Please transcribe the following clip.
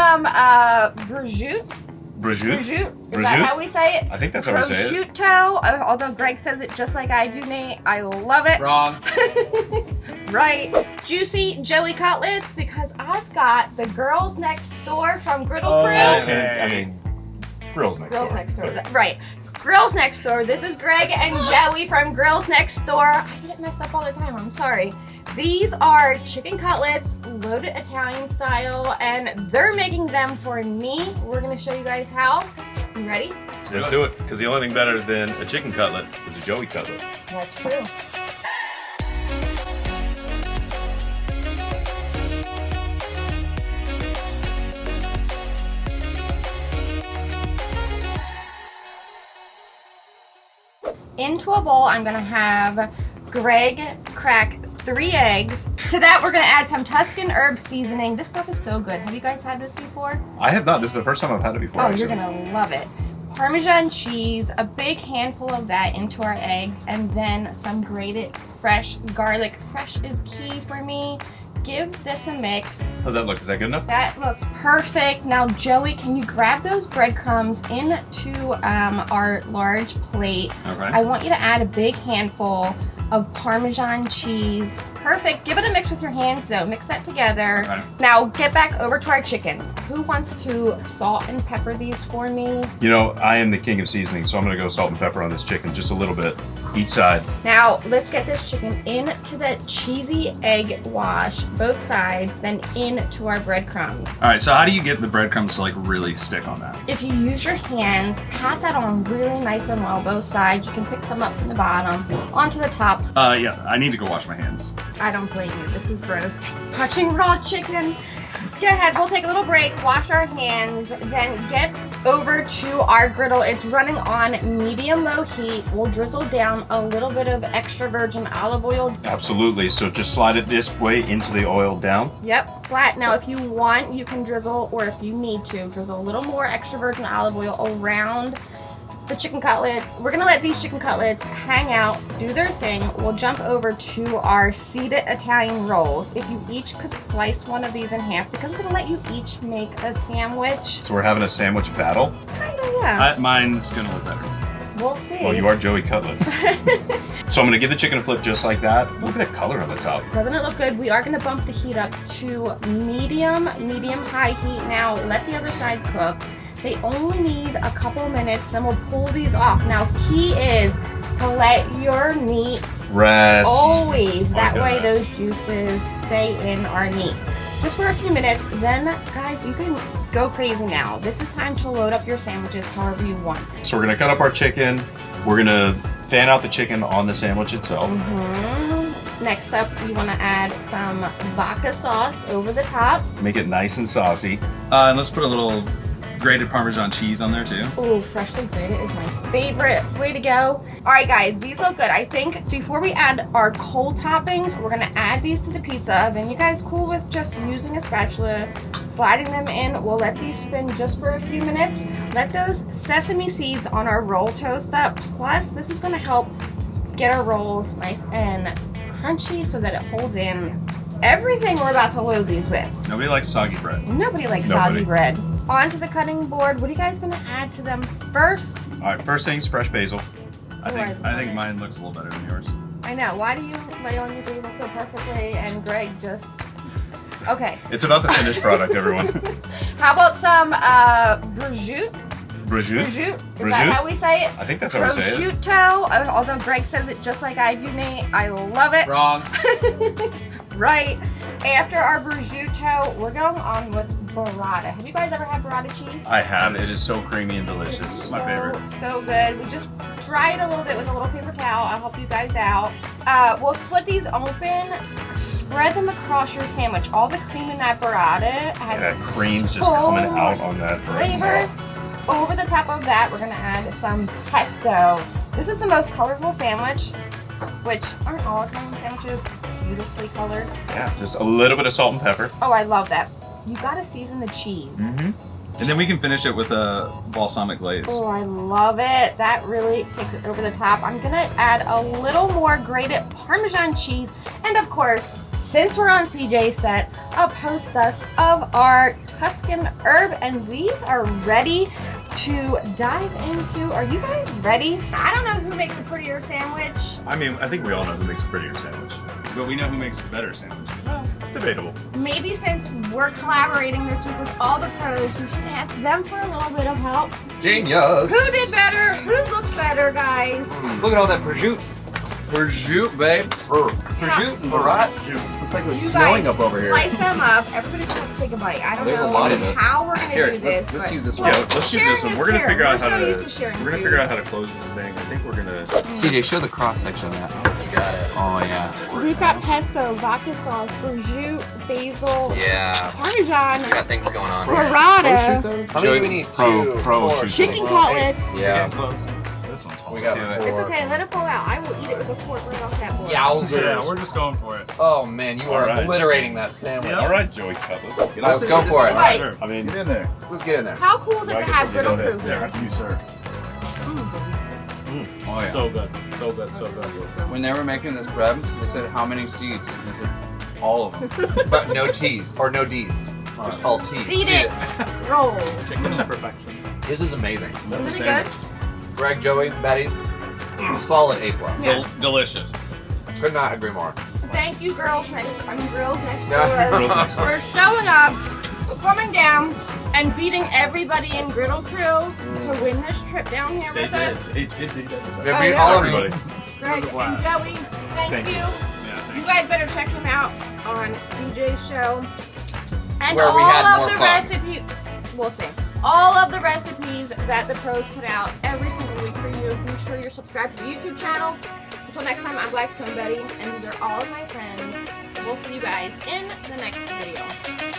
some prosciutto? Prosciutto? Is that how we say it? I think that's how we say it. Prosciutto, although Greg says it just like I do, Nate. I love it. Wrong. Right. Juicy Joey cutlets, because I've got the girls next door from Griddle Crew. Okay. I mean, Grills next door. Right. Grills next door. This is Greg and Joey from Grills Next Door. I get it messed up all the time. I'm sorry. These are chicken cutlets, loaded Italian style, and they're making them for me. We're going to show you guys how. You ready? Let's do it. Because the only thing better than a chicken cutlet is a Joey cutlet. That's true. Into a bowl, I'm gonna have Greg crack 3 eggs. To that, we're gonna add some Tuscan Herb seasoning. This stuff is so good. Have you guys had this before? I have not. This is the first time I've had it before. Oh, you're gonna love it. Parmesan cheese, a big handful of that into our eggs, and then some grated fresh garlic. Fresh is key for me. Give this a mix. How's that look? Is that good enough? That looks perfect. Now, Joey, can you grab those breadcrumbs into our large plate? Okay. I want you to add a big handful of Parmesan cheese. Perfect. Give it a mix with your hands, though. Mix that together. Okay. Now, get back over to our chicken. Who wants to salt and pepper these for me? You know, I am the king of seasoning, so I'm going to go salt and pepper on this chicken, just a little bit, each side. Now, let's get this chicken into the cheesy egg wash, both sides, then into our breadcrumbs. All right, so how do you get the breadcrumbs to like really stick on that? If you use your hands, pat that on really nice and well, both sides. You can pick some up from the bottom onto the top. Yeah, I need to go wash my hands. I don't blame you. This is gross. Touching raw chicken. Go ahead. We'll take a little break, wash our hands, then get over to our griddle. It's running on medium-low heat. We'll drizzle down a little bit of extra virgin olive oil. Absolutely. So just slide it this way into the oil down. Yep, flat. Now, if you want, you can drizzle, or if you need to, drizzle a little more extra virgin olive oil around the chicken cutlets. We're gonna let these chicken cutlets hang out, do their thing. We'll jump over to our seeded Italian rolls. If you each could slice one of these in half, because we're gonna let you each make a sandwich. So we're having a sandwich battle. Kinda, yeah. Mine's gonna look better. We'll see. Well, you are Joey cutlets. So I'm going to give the chicken a flip just like that. Look at the color on the top. Doesn't it look good? We are gonna bump the heat up to medium-high heat now. Let the other side cook. They only need a couple minutes, then we'll pull these off. Now, key is to let your meat Rest. always. That gotta way rest. those juices stay in our meat. Just for a few minutes, then guys, you can go crazy now. This is time to load up your sandwiches however you want. So we're going to cut up our chicken. We're going to fan out the chicken on the sandwich itself. Next up, you want to add some vodka sauce over the top. Make it nice and saucy. And let's put a little grated Parmesan cheese on there too. Oh, freshly grated is my favorite. Way to go. All right, guys, these look good. I think before we add our cold toppings, we're gonna add these to the pizza oven. You guys cool with just using a spatula, sliding them in? We'll let these spin just for a few minutes. Let those sesame seeds on our roll toast up. Plus, this is gonna help get our rolls nice and crunchy so that it holds in everything we're about to load these with. Nobody likes soggy bread. Nobody likes soggy bread. Onto the cutting board. What are you guys gonna add to them first? All right, first thing's fresh basil. I think mine looks a little better than yours. I know. Why do you lay on your basil so perfectly and Greg just... Okay. It's about the finished product, everyone. How about some prosciutto? Prosciutto? Is that how we say it? I think that's how we say it. Prosciutto. Although Greg says it just like I do, Nate. I love it. Wrong. Right. After our prosciutto, we're going on with burrata. Have you guys ever had burrata cheese? I have. It is so creamy and delicious. It's my favorite. So good. We just dry it a little bit with a little paper towel. I'll help you guys out. We'll split these open, spread them across your sandwich. All the cream in that burrata has That cream's just so coming out on that bread. flavor. Over the top of that, we're gonna add some pesto. This is the most colorful sandwich, which aren't all Italian sandwiches beautifully colored? Yeah, just a little bit of salt and pepper. Oh, I love that. You gotta season the cheese. And then we can finish it with a balsamic glaze. Oh, I love it. That really takes it over the top. I'm gonna add a little more grated Parmesan cheese and, of course, since we're on CJ's set, a post dust of our Tuscan Herb, and these are ready to dive into. Are you guys ready? I don't know who makes a prettier sandwich. I mean, I think we all know who makes a prettier sandwich. But we know who makes the better sandwich. Well, debatable. Maybe since we're collaborating this week with all the pros, we should ask them for a little bit of help. Genius! Who did better? Whose looks better, guys? Look at all that prosciutto. Prosciutto, babe. Prosciutto and burrata. Looks like it was You snowing guys up over here. slice them up. Everybody's going to take a bite. I don't There's a know lot of this. how we're going Here, to do this. let's but- use this Yeah, one. let's use sharing this one. is We're gonna caring. figure out We're how so to. used to sharing We're gonna food. figure out how to close this thing. I think we're gonna. CJ, show the cross section of that. You got it. Oh, yeah. We've got pesto, vodka sauce, prosciutto, basil, Yeah. Parmesan, We got things going on. burrata, How many do we need? Two. Four. chicken cutlets. Yeah. Close. This one's fine. We got Yeah, four. It's okay, let it fall out. I will eat it with a fork right off that board. Yowzers. we're just going for it. Oh, man, you are All right. obliterating that sandwich. All right, Joey Cutlets. Get Let's out go there. for it. Right. I mean, Get in there. Let's get in there. How cool is it I to guess have we griddle go crew ahead. here? After you, sir. Oh, yeah. So good, so good, so good. When they were making this bread, they said how many seeds? And they said all of them. But no T's. Or no D's. Just all T's. Seed it. Roll. Chicken is perfection. This is amazing. Isn't it good? Greg, Joey, Betty, solid A+. Yeah. Delicious. Could not agree more. Thank you, girls next. I mean, girls next Yeah. door. Girls next door. For showing up, coming down, and beating everybody in Griddle Crew to win this trip down here with us. They did. They Oh, beat yeah. all of you. everybody. Greg It was a and blast. Joey, thank Thank you. you. Yeah, You guys better check him out on CJ's show. And Where all we had of more the fun. recipes, we'll see. All of the recipes that the pros put out every single week for you. Make sure you're subscribed to the YouTube channel. Until next time, I'm Blackstone Betty, and these are all of my friends. We'll see you guys in the next video.